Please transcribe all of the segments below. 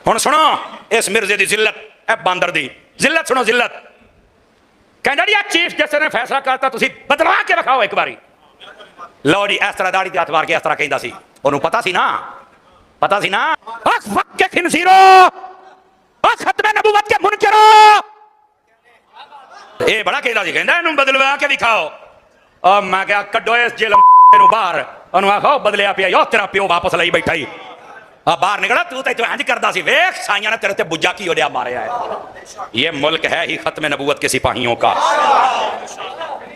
ہن سنو اس مرزے دی ذلت، اے باندر دی ذلت سنو ذلت. کہندا جی چیف جسٹس نے فیصلہ کرتا تسی بدلوا کے رکھاؤ ایک باری. لو جی اس طرح داڑھی تے ہاتھ مار کے اس طرح کہندا سی. انہوں پتہ سی نا اخ وقت کے خنزیرو، اخ ختم نبوت کے منکرو. اے بڑا کہندا سی، کہندا اینوں بدلوا کے دکھاؤ. اور میں کہا کڈو اس جیل نو باہر. انہوں آخو بدلیا پیا یو تیرا پیو واپس لئی بیٹھا ہی. باہر نکلا تو انج کردا سی، ویکھ سائیاں نے تیرے تے بجا کی اڑیا ماریا ہے. یہ ملک ہے ہی ختم نبوت کے سپاہیوں کا.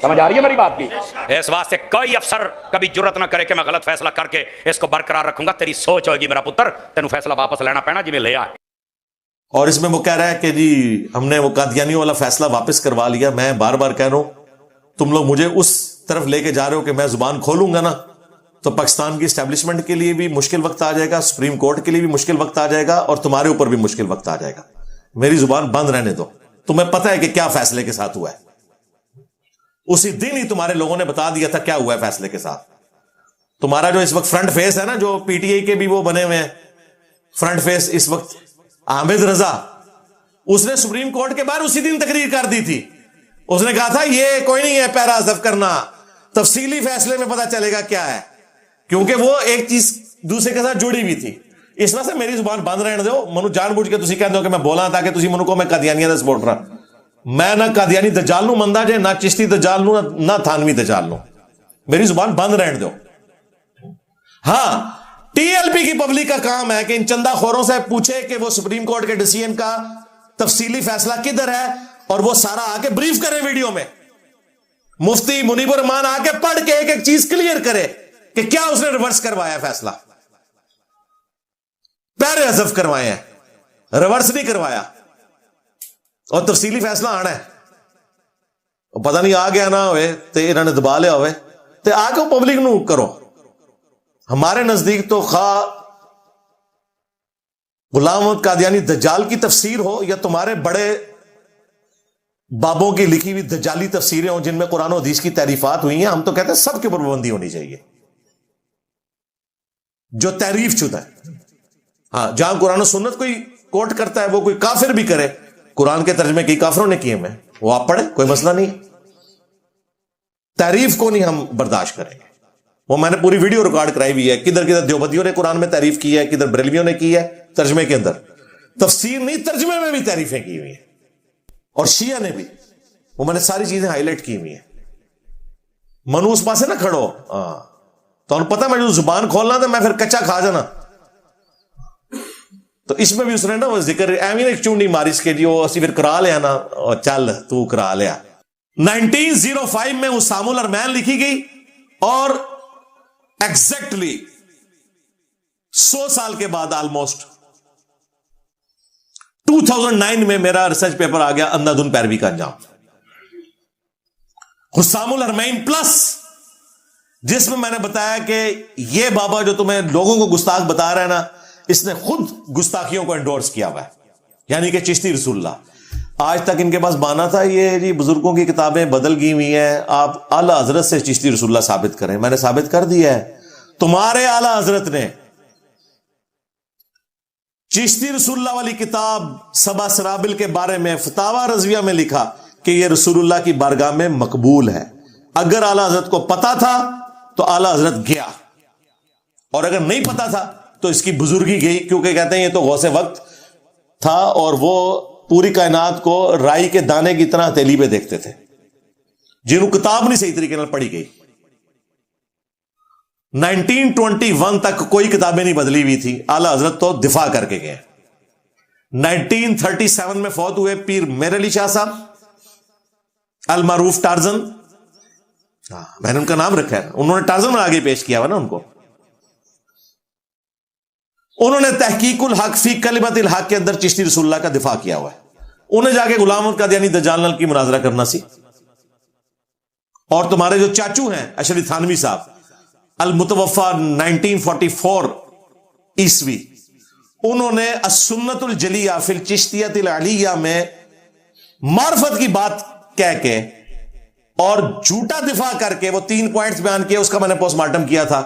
سمجھ آ رہی ہے میری بات کی؟ اس واسطے کوئی افسر کبھی جرت نہ کرے کہ میں غلط فیصلہ کر کے اس کو برقرار رکھوں گا. تیری سوچ ہوگی میرا پتر، تینوں فیصلہ واپس لینا پینا جی میں لے آئے. اور اس میں وہ کہہ رہا ہے کہ جی ہم نے وہ قادیانیوں والا فیصلہ واپس کروا لیا. میں بار بار کہہ رہا ہوں تم لوگ مجھے اس طرف لے کے جا رہے ہو کہ میں زبان کھولوں گا نا تو پاکستان کی اسٹیبلشمنٹ کے لیے بھی مشکل وقت آ جائے گا، سپریم کورٹ کے لیے بھی مشکل وقت آ جائے گا، اور تمہارے اوپر بھی مشکل وقت آ جائے گا. میری زبان بند رہنے دو. تمہیں پتہ ہے کہ کیا فیصلے کے ساتھ ہوا ہے. اسی دن ہی تمہارے لوگوں نے بتا دیا تھا کیا ہوا ہے فیصلے کے ساتھ. تمہارا جو اس وقت فرنٹ فیس ہے نا، جو پی ٹی آئی کے بھی وہ بنے ہوئے ہیں فرنٹ فیس اس وقت، حامد رضا، اس نے سپریم کورٹ کے باہر اسی دن تقریر کر دی تھی. اس نے کہا تھا یہ کوئی نہیں ہے پیرا حذف کرنا، تفصیلی فیصلے میں پتہ چلے گا کیا ہے، کیونکہ وہ ایک چیز دوسرے کے ساتھ جڑی ہوئی تھی. اس وجہ سے میری زبان بند رہنے دو. منو جان بوجھ کے تسی کہہ دو کہ میں بولاں تاکہ تسی منو کو میں قادیانیاں دا سپورٹر ہاں. میں نہ قادیانی دجال نو مندا جے، نہ چشتی دجال نو، نہ تھانوی دجال نو. میری زبان بند رہنے دو. ہاں ٹی ایل پی کی پبلک کا کام ہے کہ ان چندہ خوروں سے پوچھے کہ وہ سپریم کورٹ کے ڈیسیژن کا تفصیلی فیصلہ کدھر ہے، اور وہ سارا آ کے بریف کرے ویڈیو میں. مفتی منیب الرحمان آ کے پڑھ کے ایک ایک چیز کلیئر کرے کہ کیا اس نے ریورس کروایا فیصلہ. پیرے حذف کروائے ہیں، ریورس نہیں کروایا، اور تفصیلی فیصلہ آنا ہے. پتہ نہیں آ گیا نہ ہوئے تو انہوں نے دبا لیا ہوئے تو آ کے پبلک نو کرو. ہمارے نزدیک تو خواہ غلام محمد قادیانی دجال کی تفسیر ہو یا تمہارے بڑے بابوں کی لکھی ہوئی دجالی تفسیریں ہوں جن میں قرآن و حدیث کی تعریفات ہوئی ہیں، ہم تو کہتے ہیں سب کے اوپر پابندی ہونی چاہیے جو تعریف شدہ ہے. ہاں جہاں قرآن و سنت کوئی کوٹ کرتا ہے وہ کوئی کافر بھی کرے، قرآن کے ترجمے کئی کافروں نے کیے ہیں، وہ آپ پڑھیں، کوئی مسئلہ نہیں. تعریف کو نہیں ہم برداشت کریں گے. وہ میں نے پوری ویڈیو ریکارڈ کرائی ہوئی ہے، کدھر کدھر دیوبندیوں نے قرآن میں تعریف کی ہے، کدھر بریلویوں نے کی ہے ترجمے کے اندر. تفسیر نہیں، ترجمے میں بھی تعریفیں کی ہوئی ہیں، اور شیعہ نے بھی. وہ میں نے ساری چیزیں ہائی لائٹ کی ہوئی ہیں. منو اس پاسے نہ کھڑو. ہاں تو انہوں پتہ میں جو زبان کھولنا تھا میں پھر کچا کھا جانا. تو اس میں بھی اس نے نا وہ ذکر ایویں ایک چونڈی ماری اس کے جو اسی پھر کرا لیا نا، اور چل تو کرا لیا. 1905 میں اسام الارمین لکھی گئی، اور ایگزیکٹلی 100 سال کے بعد آلموسٹ 2009 میں میرا ریسرچ پیپر آ گیا اندھا دھن پیروی کا انجام. حسام الحرمین پلس، جس میں نے بتایا کہ یہ بابا جو تمہیں لوگوں کو گستاخ بتا رہا ہے نا، اس نے خود گستاخیوں کو انڈورس کیا ہوا ہے، یعنی کہ چشتی رسول اللہ. آج تک ان کے پاس بانا تھا یہ جی بزرگوں کی کتابیں بدل گئی ہوئی ہیں، آپ اعلی حضرت سے چشتی رسول اللہ ثابت کریں. میں نے ثابت کر دیا ہے. تمہارے اعلی حضرت نے چشتی رسول اللہ والی کتاب سبا سرابل کے بارے میں فتاوی رضویہ میں لکھا کہ یہ رسول اللہ کی بارگاہ میں مقبول ہے. اگر اعلی حضرت کو پتا تھا تو اعلی حضرت گیا، اور اگر نہیں پتا تھا تو اس کی بزرگی گئی، کیونکہ کہتے ہیں یہ تو غوث وقت تھا اور وہ پوری کائنات کو رائی کے دانے کی طرح ہتھیلی پہ دیکھتے تھے، جنہوں کتاب نہیں صحیح طریقے سے پڑھی گئی. 1921 تک کوئی کتابیں نہیں بدلی ہوئی تھی، اعلی حضرت تو دفاع کر کے گئے. 1937 میں فوت ہوئے پیر میر علی شاہ صاحب المعروف ٹارزن. میں نے ان کا نام رکھا ہے، انہوں نے ٹارزن میں آگے پیش کیا ہوا نا ان کو. انہوں نے تحقیق الحق فی کلمت الحق کے اندر چشتی رسول اللہ کا دفاع کیا ہوا ہے. انہیں جا کے غلام محمد قادیانی دجال نال کی مناظرہ کرنا سی. اور تمہارے جو چاچو ہیں اشرف تھانوی صاحب المتوفا 1944 عیسوی، انہوں نے السنت الجلیہ فی الچشتیۃ العلیہ میں معرفت کی بات کہہ کے اور جھوٹا دفاع کر کے وہ 3 پوائنٹس بیان کیے، اس کا میں نے پوسٹ مارٹم کیا تھا.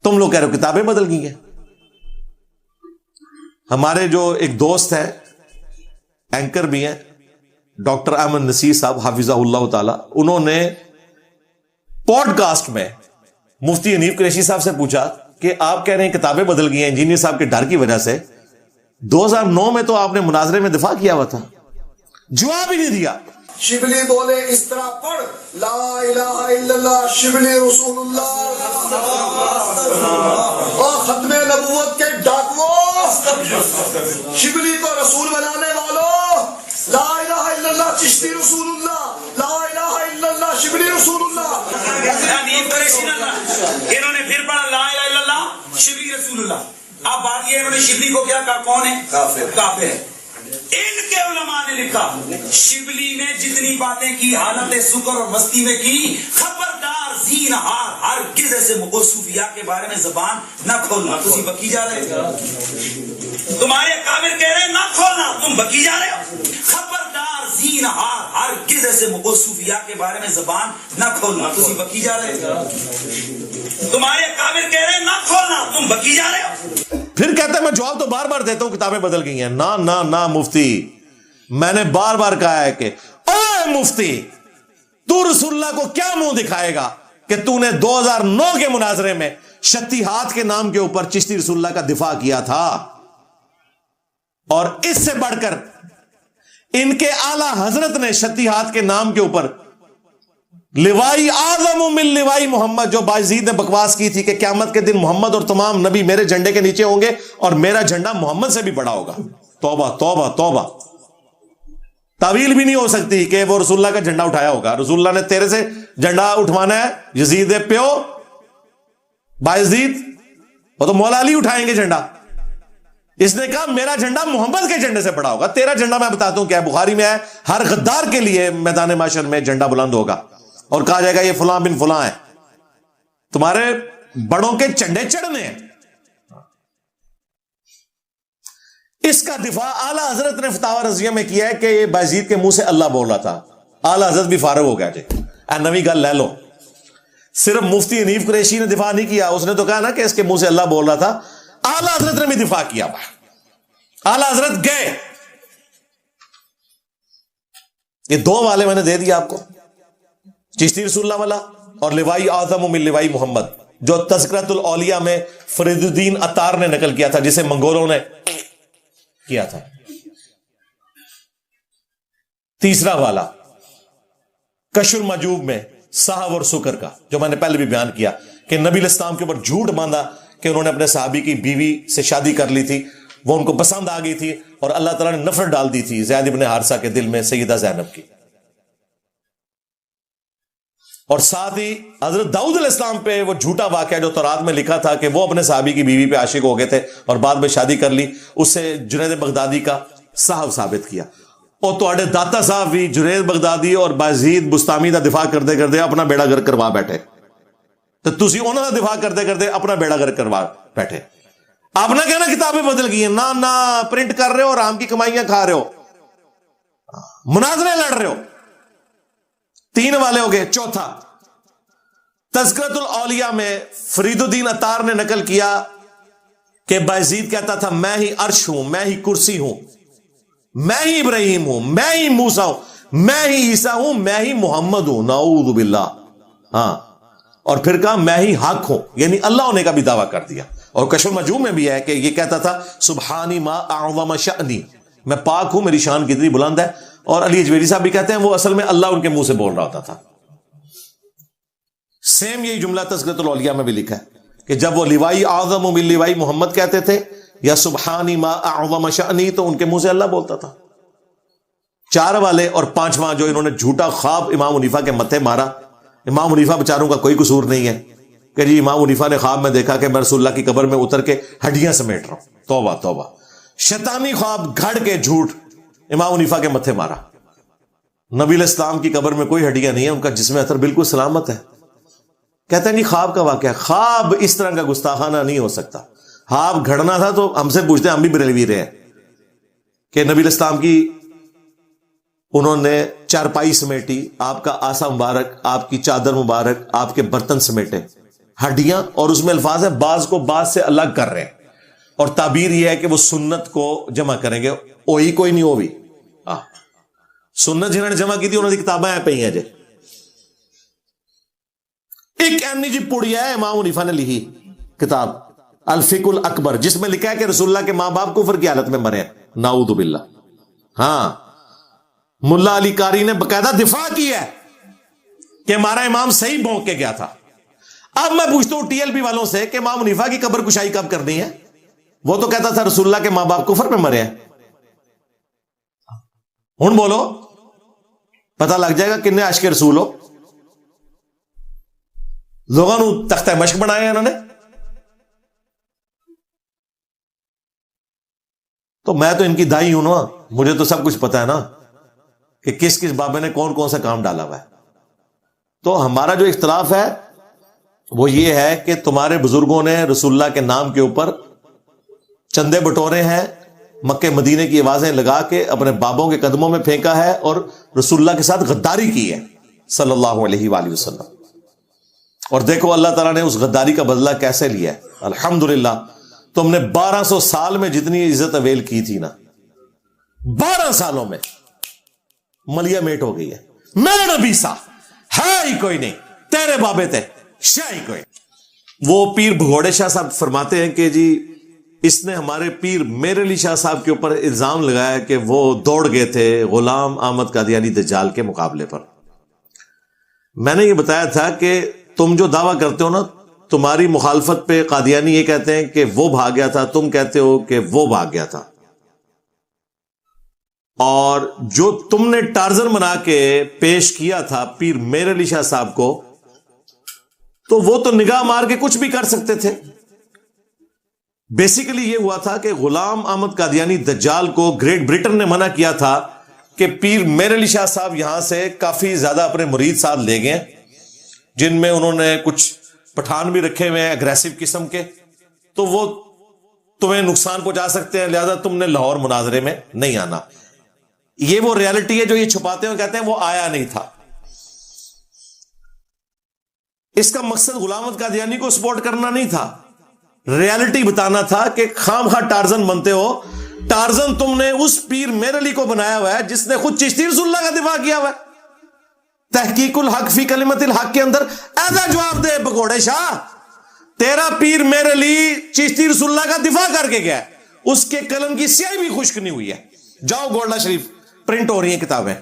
تم لوگ کہہ رہے ہو کتابیں بدل گئی ہیں. ہمارے جو ایک دوست ہیں اینکر بھی ہیں ڈاکٹر احمد نصیر صاحب حافظہ اللہ تعالی, انہوں نے پوڈ کاسٹ میں مفتی حنیف قریشی صاحب سے پوچھا کہ آپ کہہ رہے ہیں کتابیں بدل گئی ہیں انجینئر صاحب کے ڈر کی وجہ سے, 2009 میں تو آپ نے مناظرے میں دفاع کیا ہوا تھا, جواب ہی نہیں دیا. شبلی بولے اس طرح پڑھ, لا الہ الا اللہ شبلی رسول اللہ, اور ختم نبوت کے ڈاکوؤں, شبلی کو رسول بنانے والوں, لا الہ الا اللہ چشتی رسول اللہ, لا الہ الا اللہ شبلی رسول اللہ. انہوں نے پھر پڑھا لا الہ الا اللہ شبلی رسول اللہ. اب بات یہ انہوں نے شبلی کو کیا کہا, کون ہے؟ کافر ہے. ان کے علماء نے لکھا شبلی نے جتنی باتیں کی حالت سکر اور مستی میں کی, خبردار زینہار ہرگز ایسے صوفیاء کے بارے میں زبان نہ کھولنا. تم بکی جا رہے ہو, تمہارے کافر کہہ رہے ہیں نہ کھولنا, تم بکی جا رہے ہو. خبردار زینہار ہرگز ایسے صوفیاء کے بارے میں زبان نہ کھولنا. تم بکی جا رہے ہو, تمہارے کافر کہہ رہے ہیں نہ کھولنا, تم بکی جا رہے ہو. پھر کہتا ہے میں جواب تو بار بار دیتا ہوں کتابیں بدل گئی ہیں. نہ نہ نہ مفتی, میں نے بار بار کہا ہے کہ اے مفتی تو رسول اللہ کو کیا منہ دکھائے گا کہ تو نے 2009 کے مناظرے میں شتی ہاتھ کے نام کے اوپر چشتی رسول اللہ کا دفاع کیا تھا, اور اس سے بڑھ کر ان کے اعلی حضرت نے شتی ہاتھ کے نام کے اوپر لوائی اعظم من لوائی محمد, جو بایزید نے بکواس کی تھی کہ قیامت کے دن محمد اور تمام نبی میرے جھنڈے کے نیچے ہوں گے اور میرا جھنڈا محمد سے بھی بڑا ہوگا. توبہ توبہ توبہ, تعویل بھی نہیں ہو سکتی کہ وہ رسول اللہ کا جھنڈا اٹھایا ہوگا. رسول اللہ نے تیرے سے جھنڈا اٹھوانا ہے, یزید پیو بایزید, وہ تو مولا علی اٹھائیں گے جھنڈا. اس نے کہا میرا جھنڈا محمد کے جھنڈے سے بڑا ہوگا, تیرا جھنڈا میں بتاتا ہوں کیا ہے, بخاری میں ہے ہر غدار کے لیے میدان محشر میں جھنڈا بلند ہوگا اور کہا جائے گا یہ فلاں بن فلاں ہے, تمہارے بڑوں کے چنڈے چڑھنے ہیں. اس کا دفاع اعلی حضرت نے فتاوی رضیہ میں کیا ہے کہ یہ بایزید کے منہ سے اللہ بول رہا تھا. اعلی حضرت بھی فارغ ہو گیا جی, نویں گل لے لو. صرف مفتی حنیف قریشی نے دفاع نہیں کیا, اس نے تو کہا نا کہ اس کے منہ سے اللہ بول رہا تھا. اعلی حضرت نے بھی دفاع کیا, اعلی حضرت گئے. یہ دو والے میں نے دے دیا آپ کو, چشتی رسول اللہ والا اور لوائی اعظم من لوائی محمد, جو تذکرۃ الاولیاء میں فرید الدین عطار نے نقل کیا تھا, جسے منگولوں نے کیا تھا. تیسرا والا کشف المحجوب میں صحب اور سکر کا, جو میں نے پہلے بھی بیان کیا کہ نبی علیہ السلام کے اوپر جھوٹ باندھا کہ انہوں نے اپنے صحابی کی بیوی سے شادی کر لی تھی, وہ ان کو پسند آ گئی تھی اور اللہ تعالیٰ نے نفرت ڈال دی تھی زید بن حارثہ کے دل میں سیدہ زینب کی. اور ساتھ ہی حضرت داؤد علیہ السلام پہ وہ جھوٹا واقعہ جو تورات میں لکھا تھا کہ وہ اپنے صحابی کی بیوی پہ عاشق ہو گئے تھے اور بعد میں شادی کر لی, اس سے جنید بغدادی کا صاحب ثابت کیا. اور تو داتا صاحب بھی جنید بغدادی اور بازید بستامی دا دفاع کرتے کرتے اپنا بیڑا گر کروا بیٹھے, تو تسی انہوں نے دفاع کرتے کرتے اپنا بیڑا گر کروا بیٹھے. آپ نہ کہنا کتابیں بدل گئی ہیں, نہ پرنٹ کر رہے ہو, آرام کی کمائیاں کھا رہے ہو, مناظرے لڑ رہے ہو. 3 والے ہو گئے. چوتھا تذکرۃ الاولیاء میں فرید الدین عطار نے نقل کیا کہ بایزید کہتا تھا میں ہی عرش ہوں, میں ہی کرسی ہوں, میں ہی ابراہیم ہوں, میں ہی موسیٰ ہوں, میں ہی عیسیٰ ہوں, میں ہی محمد ہوں. نعوذ باللہ. ہاں, اور پھر کہا میں ہی حق ہوں, یعنی اللہ ہونے کا بھی دعویٰ کر دیا. اور کشف المحجوب میں بھی ہے کہ یہ کہتا تھا سبحانی ما اعظم شأنی, میں پاک ہوں, میری شان کتنی بلند ہے. اور علی اجویری صاحب بھی کہتے ہیں وہ اصل میں اللہ ان کے منہ سے بول رہا ہوتا تھا. سیم یہی جملہ تذکرۃ الاولیاء میں بھی لکھا ہے کہ جب وہ لوائی اعظم من لوائی محمد کہتے تھے یا سبحانی ما اعظم شأنی, تو ان کے منہ سے اللہ بولتا تھا. 4 والے. اور 5واں جو انہوں نے جھوٹا خواب امام حنیفہ کے متھے مارا, امام حنیفہ بیچاروں کا کوئی قصور نہیں ہے کہ جی امام حنیفہ نے خواب میں دیکھا کہ میں رسول اللہ کی قبر میں اتر کے ہڈیاں سمیٹ رہا ہوں. توبہ توبہ, شیطانی خواب گھڑ کے جھوٹ امام حنیفہ کے متھے مارا. نبی علیہ السلام کی قبر میں کوئی ہڈیاں نہیں ہے, ان کا جسم اثر بالکل سلامت ہے. کہتے ہیں نہیں خواب کا واقعہ, خواب اس طرح کا گستاخانہ نہیں ہو سکتا. خواب گھڑنا تھا تو ہم سے پوچھتے ہیں, ہم بھی بریلوی رہے ہیں, کہ نبی علیہ السلام کی انہوں نے چارپائی سمیٹی, آپ کا آسا مبارک, آپ کی چادر مبارک, آپ کے برتن سمیٹے, ہڈیاں, اور اس میں الفاظ ہیں بعض کو بعض سے الگ کر رہے ہیں. اور تعبیر یہ ہے کہ وہ سنت کو جمع کریں گے. وہی کوئی نہیں ہو بھی سنت جنہوں نے جمع کی تھی انہوں نے کتابیں پہ ہیں جی. ایک ایمنی جی پڑیا ہے امام حنیفہ نے لکھی کتاب الفقہ الاکبر, جس میں لکھا ہے کہ رسول اللہ کے ماں باپ کفر کی حالت میں مرے ہیں, نعوذ باللہ. ہاں, ملا علی قاری نے باقاعدہ دفاع کی ہے کہ ہمارا امام صحیح بھونک کے گیا تھا. اب میں پوچھتا ہوں ٹی ایل پی والوں سے کہ امام حنیفہ کی قبر کشائی کب کرنی ہے؟ وہ تو کہتا تھا رسول اللہ کے ماں باپ کفر میں مرے ہیں. ہن بولو, پتہ لگ جائے گا کنے عاشق رسول ہو. لوگوں نے تختہ مشق بنایا انہوں نے. تو میں تو ان کی دائی ہوں نا, مجھے تو سب کچھ پتا ہے نا کہ کس کس بابے نے کون کون سا کام ڈالا ہوا ہے. تو ہمارا جو اختلاف ہے وہ یہ ہے کہ تمہارے بزرگوں نے رسول اللہ کے نام کے اوپر چندے بٹورے ہیں, مکے مدینے کی آوازیں لگا کے اپنے بابوں کے قدموں میں پھینکا ہے اور رسول اللہ کے ساتھ غداری کی ہے صلی اللہ علیہ وآلہ وسلم. اور دیکھو اللہ تعالیٰ نے اس غداری کا بدلہ کیسے لیا ہے. الحمدللہ تم نے 1200 سال میں جتنی عزت اویل کی تھی نا, 12 سالوں میں ملیا میٹ ہو گئی ہے. میرے نبی سا ہے ہی کوئی نہیں, تیرے بابے تھے شاہ ہی کوئی. وہ پیر بھگوڑے شاہ صاحب فرماتے ہیں کہ جی اس نے ہمارے پیر میر علی شاہ صاحب کے اوپر الزام لگایا کہ وہ دوڑ گئے تھے غلام احمد قادیانی دجال کے مقابلے پر. میں نے یہ بتایا تھا کہ تم جو دعویٰ کرتے ہو نا, تمہاری مخالفت پہ قادیانی یہ کہتے ہیں کہ وہ بھاگ گیا تھا, تم کہتے ہو کہ وہ بھاگ گیا تھا. اور جو تم نے ٹارزن بنا کے پیش کیا تھا پیر میر علی شاہ صاحب کو, تو وہ تو نگاہ مار کے کچھ بھی کر سکتے تھے. بیسیکلی یہ ہوا تھا کہ غلام احمد قادیانی دجال کو گریٹ برٹن نے منع کیا تھا کہ پیر میر علی شاہ صاحب یہاں سے کافی زیادہ اپنے مرید ساتھ لے گئے, جن میں انہوں نے کچھ پٹھان بھی رکھے ہوئے ہیں اگریسو قسم کے, تو وہ تمہیں نقصان پہنچا سکتے ہیں, لہذا تم نے لاہور مناظرے میں نہیں آنا. یہ وہ ریالٹی ہے جو یہ چھپاتے ہیں, کہتے ہیں وہ آیا نہیں تھا. اس کا مقصد غلام احمد قادیانی کو سپورٹ کرنا نہیں تھا, ریالٹی بتانا تھا کہ خام خواہ ٹارزن بنتے ہو. ٹارزن تم نے اس پیر میر علی کو بنایا ہوا ہے جس نے خود چشتی رسول اللہ کا دفاع کیا ہوا ہے. تحقیق الحق فی کلمت الحق کے اندر ایسا جواب دے بگوڑے شاہ, تیرا پیر میر علی چشتی رسول اللہ کا دفاع کر کے گیا ہے, اس کے قلم کی سیاہی بھی خشک نہیں ہوئی ہے. جاؤ گولڈا شریف پرنٹ ہو رہی ہیں کتابیں.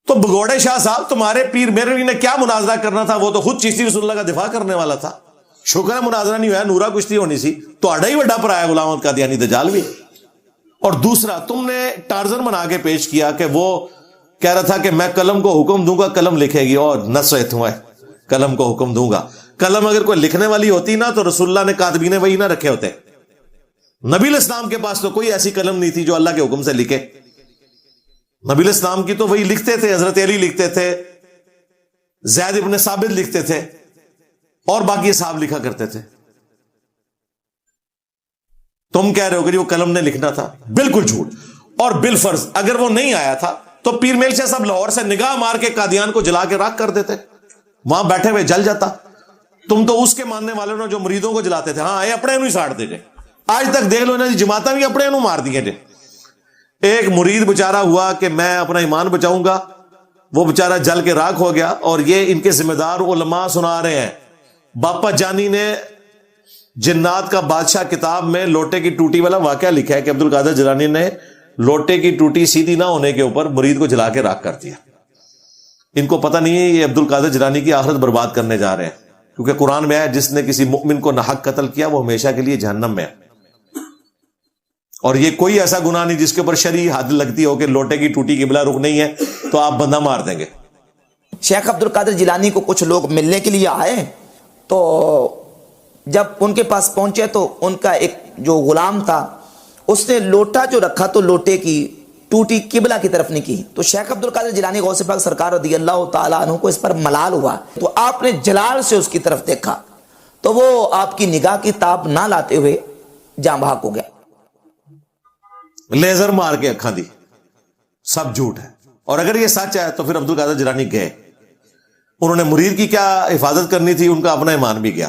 تو بگوڑے شاہ صاحب تمہارے پیر میر علی نے کیا مناظرہ کرنا تھا, وہ تو خود چشتی رسول اللہ کا دفاع کرنے والا تھا. شکر ہے مناظرہ نہیں ہوا, نورا کشتی ہونی سی تو اڈا ہی وڈا پر آیا غلام احمد قادیانی دجال بھی. اور دوسرا تم نے ٹارزن بنا کے پیش کیا کہ وہ کہہ رہا تھا کہ میں قلم کو حکم دوں گا قلم لکھے گی, اور نصیحت ہوا ہے قلم کو حکم دوں گا. قلم اگر کوئی لکھنے والی ہوتی نا تو رسول اللہ نے کاتبین وحی نہ رکھے ہوتے. نبی الاسلام کے پاس تو کوئی ایسی قلم نہیں تھی جو اللہ کے حکم سے لکھے. نبی الاسلام کی تو وہی لکھتے تھے, حضرت علی لکھتے تھے, زید ابن ثابت لکھتے تھے, اور باقی صاحب لکھا کرتے تھے. تم کہہ رہے ہو کہ وہ قلم نے لکھنا تھا, بالکل جھوٹ. اور بالفرض اگر وہ نہیں آیا تھا تو پیر میل شاہ صاحب لاہور سے نگاہ مار کے قادیان کو جلا کے راکھ کر دیتے, وہاں بیٹھے ہوئے جل جاتا. تم تو اس کے ماننے والے نے جو مریدوں کو جلاتے تھے, ہاں یہ اپنے انہوں ہی ساڑ دے جائے. آج تک دیکھ لو نا جماعتیں بھی اپنے انہوں مار دیے جائے. ایک مرید بچارہ ہوا کہ میں اپنا ایمان بچاؤں گا, وہ بچارہ جل کے راکھ ہو گیا. اور یہ ان کے ذمہ دار علماء سنا رہے ہیں. باپا جانی نے جنات کا بادشاہ کتاب میں لوٹے کی ٹوٹی والا واقعہ لکھا ہے کہ عبد القادر جیلانی نے لوٹے کی ٹوٹی سیدھی نہ ہونے کے اوپر مرید کو جلا کے راکھ کر دیا. ان کو پتہ نہیں ہے یہ عبد القادر جیلانی کی آخرت برباد کرنے جا رہے ہیں, کیونکہ قرآن میں ہے جس نے کسی مؤمن کو ناحق قتل کیا وہ ہمیشہ کے لیے جہنم میں ہے. اور یہ کوئی ایسا گناہ نہیں جس کے اوپر شرعی حد لگتی ہو کہ لوٹے کی ٹوٹی قبلہ رخ نہیں ہے تو آپ بندہ مار دیں گے. شیخ عبد القادر جیلانی کو کچھ لوگ ملنے کے لیے آئے, تو جب ان کے پاس پہنچے تو ان کا ایک جو غلام تھا اس نے لوٹا جو رکھا تو لوٹے کی ٹوٹی قبلہ کی طرف نہیں کی. تو شیخ عبد القادر جیلانی غوث پاک سرکار رضی اللہ تعالیٰ عنہ کو اس پر ملال ہوا, تو آپ نے جلال سے اس کی طرف دیکھا تو وہ آپ کی نگاہ کی تاب نہ لاتے ہوئے جاں بحق ہو گیا. لیزر مار کے اکھاں دی, سب جھوٹ ہے. اور اگر یہ سچ ہے تو پھر عبد القادر جیلانی گئے, انہوں نے مرید کی کیا حفاظت کرنی تھی, ان کا اپنا ایمان بھی گیا.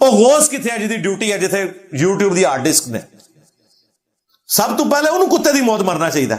ਉਹ ਗੌਸ ਕਿੱਥੇ ਹੈ ਜਿਹਦੀ ਡਿਊਟੀ ਹੈ ਜਿੱਥੇ YouTube ਦੀ ਹਾਰਡ ਡਿਸਕ ਨੇ? ਸਭ ਤੋਂ ਪਹਿਲੇ ਉਹਨੂੰ ਕੁੱਤੇ ਦੀ ਮੌਤ ਮਰਨਾ ਚਾਹੀਦਾ।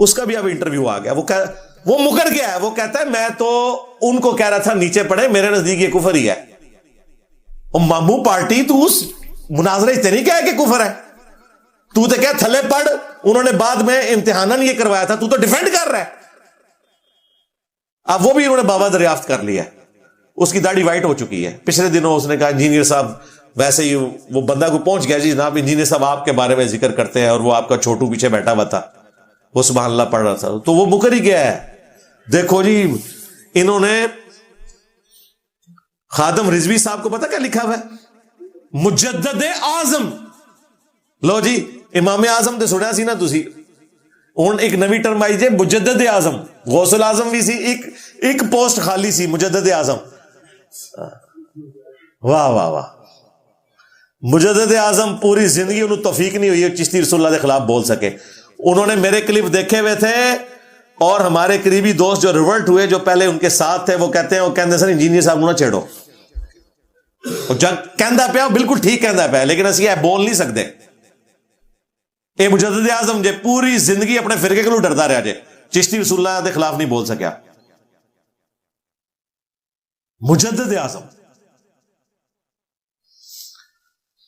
اس کا بھی اب انٹرویو آ گیا. وہ مکر گیا ہے. وہ کہتا ہے میں تو ان کو کہہ رہا تھا نیچے پڑے, میرے نزدیک یہ کفر ہی ہے. اور مامو پارٹی تو اس مناظرے سے نہیں کہا کہ کفر ہے, تو کیا تھلے پڑھ, انہوں نے بعد میں امتحاناً یہ کروایا تھا, تو ڈیفینڈ کر رہا ہے. اب وہ بھی انہوں نے بابا دریافت کر لیا. اس کی داڑھی وائٹ ہو چکی ہے. پچھلے دنوں اس نے کہا انجینئر صاحب, ویسے ہی وہ بندہ کو پہنچ گیا, جی جناب انجینئر صاحب آپ کے بارے میں ذکر کرتے ہیں, اور وہ آپ کا چھوٹو پیچھے بیٹھا ہوا تھا, وہ سبحان اللہ پڑھ رہا تھا, تو وہ مکر ہی گیا ہے. دیکھو جی انہوں نے خادم رضوی صاحب کو پتا کیا لکھا ہوا ہے, مجدد اعظم. لو جی امام اعظم تے سنیا سی نا تسی, ہن ایک نوی ٹرم آئی جے مجدد اعظم. غوث الاعظم بھی سی, ایک پوسٹ خالی سی مجدد اعظم. واہ واہ واہ. مجدد اعظم پوری زندگی انہوں توفیق نہیں ہوئی چشتی رسول اللہ کے خلاف بول سکے. انہوں نے میرے کلپ دیکھے ہوئے تھے, اور ہمارے قریبی دوست جو ریورٹ ہوئے, جو پہلے ان کے ساتھ تھے, وہ کہتے ہیں سر انجینئر صاحب نہ چھیڑو. کہندا پیا بالکل ٹھیک کہندا پیا, لیکن اسی بول نہیں سکتے. اے مجدد اعظم جے پوری زندگی اپنے فرقے کو ڈردا رہا جے, چشتی رسول اللہ کے خلاف نہیں بول سکیا. مجدد اعظم.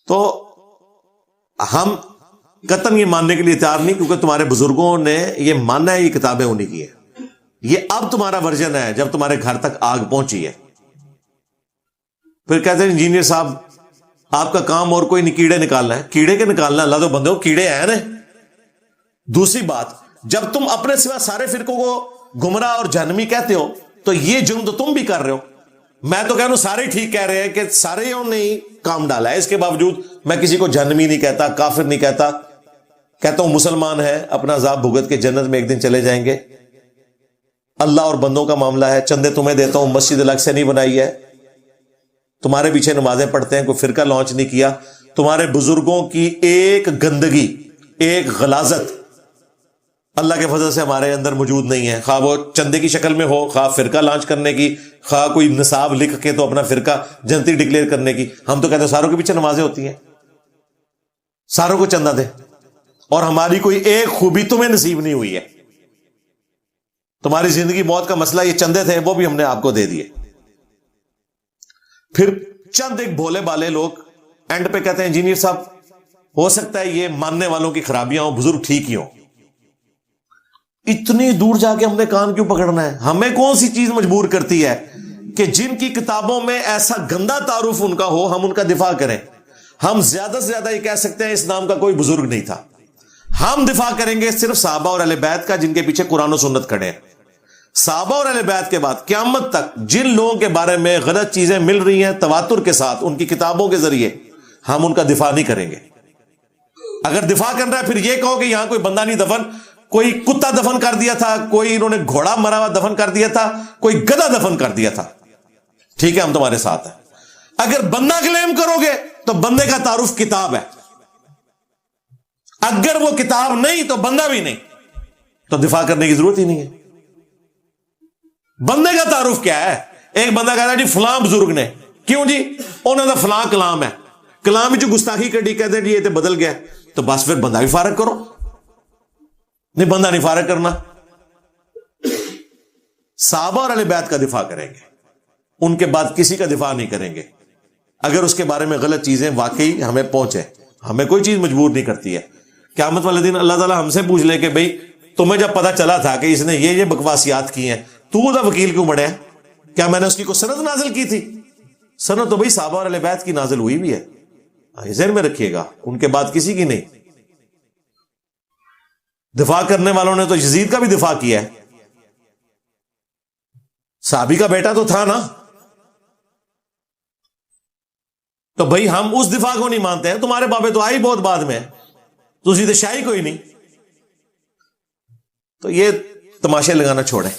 تو ہم قطعاً یہ ماننے کے لیے تیار نہیں, کیونکہ تمہارے بزرگوں نے یہ ماننا ہے یہ کتابیں انہی کی ہے. یہ اب تمہارا ورژن ہے جب تمہارے گھر تک آگ پہنچی ہے. پھر کہتے ہیں انجینئر صاحب آپ کا کام اور کوئی نہیں, کیڑے نکالنا ہے. کیڑے کے نکالنا, اللہ تو بندے ہو کیڑے ہیں نا. دوسری بات, جب تم اپنے سوا سارے فرقوں کو گمراہ اور جہنمی کہتے ہو, تو یہ جرم تو تم بھی کر رہے ہو. میں تو کہہ رہا ہوں سارے ٹھیک کہہ رہے ہیں کہ سارے انہوں نے کام ڈالا ہے. اس کے باوجود میں کسی کو جہنمی نہیں کہتا, کافر نہیں کہتا, کہتا ہوں مسلمان ہے, اپنا عذاب بھگت کے جنت میں ایک دن چلے جائیں گے. اللہ اور بندوں کا معاملہ ہے. چندے تمہیں دیتا ہوں, مسجد الگ سے نہیں بنائی ہے, تمہارے پیچھے نمازیں پڑھتے ہیں, کوئی فرقہ لانچ نہیں کیا. تمہارے بزرگوں کی ایک گندگی, ایک غلاظت اللہ کے فضل سے ہمارے اندر موجود نہیں ہے, خواہ وہ چندے کی شکل میں ہو, خواہ فرقہ لانچ کرنے کی, خواہ کوئی نصاب لکھ کے تو اپنا فرقہ جنتی ڈکلیئر کرنے کی. ہم تو کہتے ہیں ساروں کے پیچھے نمازیں ہوتی ہیں, ساروں کو چندہ دے, اور ہماری کوئی ایک خوبی تمہیں نصیب نہیں ہوئی ہے. تمہاری زندگی موت کا مسئلہ یہ چندے تھے, وہ بھی ہم نے آپ کو دے دیے. پھر چند ایک بھولے بالے لوگ اینڈ پہ کہتے ہیں انجینئر صاحب ہو سکتا ہے یہ ماننے والوں کی خرابیاں ہوں, بزرگ ٹھیک ہی ہوں. اتنی دور جا کے ہم نے کان کیوں پکڑنا ہے؟ ہمیں کون سی چیز مجبور کرتی ہے کہ جن کی کتابوں میں ایسا گندا تعارف ان کا ہو ہم ان کا دفاع کریں؟ ہم زیادہ سے زیادہ یہ کہہ سکتے ہیں اس نام کا کوئی بزرگ نہیں تھا. ہم دفاع کریں گے صرف صحابہ اور اہل بیت کا, جن کے پیچھے قرآن و سنت کھڑے ہیں. صحابہ اور اہل بیت کے بعد قیامت تک جن لوگوں کے بارے میں غلط چیزیں مل رہی ہیں تواتر کے ساتھ ان کی کتابوں کے ذریعے, ہم ان کا دفاع نہیں کریں گے. اگر دفاع کرنا ہے پھر یہ کہو کہ یہاں کوئی بندہ نہیں دفن, کوئی کتا دفن کر دیا تھا, کوئی انہوں نے گھوڑا مرا ہوا دفن کر دیا تھا, کوئی گدھا دفن کر دیا تھا, ٹھیک ہے ہم تمہارے ساتھ ہیں. اگر بندہ کلیم کرو گے تو بندے کا تعارف کتاب ہے, اگر وہ کتاب نہیں تو بندہ بھی نہیں, تو دفاع کرنے کی ضرورت ہی نہیں ہے. بندے کا تعارف کیا ہے؟ ایک بندہ کہتا ہے جی فلاں بزرگ نے, کیوں جی انہوں نے فلاں کلام ہے, کلام جو گستاخی کری کہتے ہیں جی یہ تو بدل گیا, تو بس پھر بندہ بھی فارغ کرو. نہیں, بندہ نہیں فارغ کرنا. صحابہ اور اہل بیت کا دفاع کریں گے, ان کے بعد کسی کا دفاع نہیں کریں گے. اگر اس کے بارے میں غلط چیزیں واقعی ہمیں پہنچے, ہمیں کوئی چیز مجبور نہیں کرتی ہے. قیامت والے دن اللہ تعالیٰ ہم سے پوچھ لے کہ بھئی تمہیں جب پتا چلا تھا کہ اس نے یہ بکواسیات کی ہیں, تو دا وکیل کیوں بڑے ہیں؟ کیا میں نے اس کی کوئی سند نازل کی تھی؟ سند تو بھئی صحابہ اور اہل بیت کی نازل ہوئی بھی ہے, ذہن میں رکھیے گا, ان کے بعد کسی کی نہیں. دفاع کرنے والوں نے تو یزید کا بھی دفاع کیا ہے, صحابی کا بیٹا تو تھا نا. تو بھئی ہم اس دفاع کو نہیں مانتے ہیں. تمہارے بابے تو آئی بہت بعد میں, تو سیدھے شاہی کوئی نہیں. تو یہ تماشے لگانا چھوڑیں.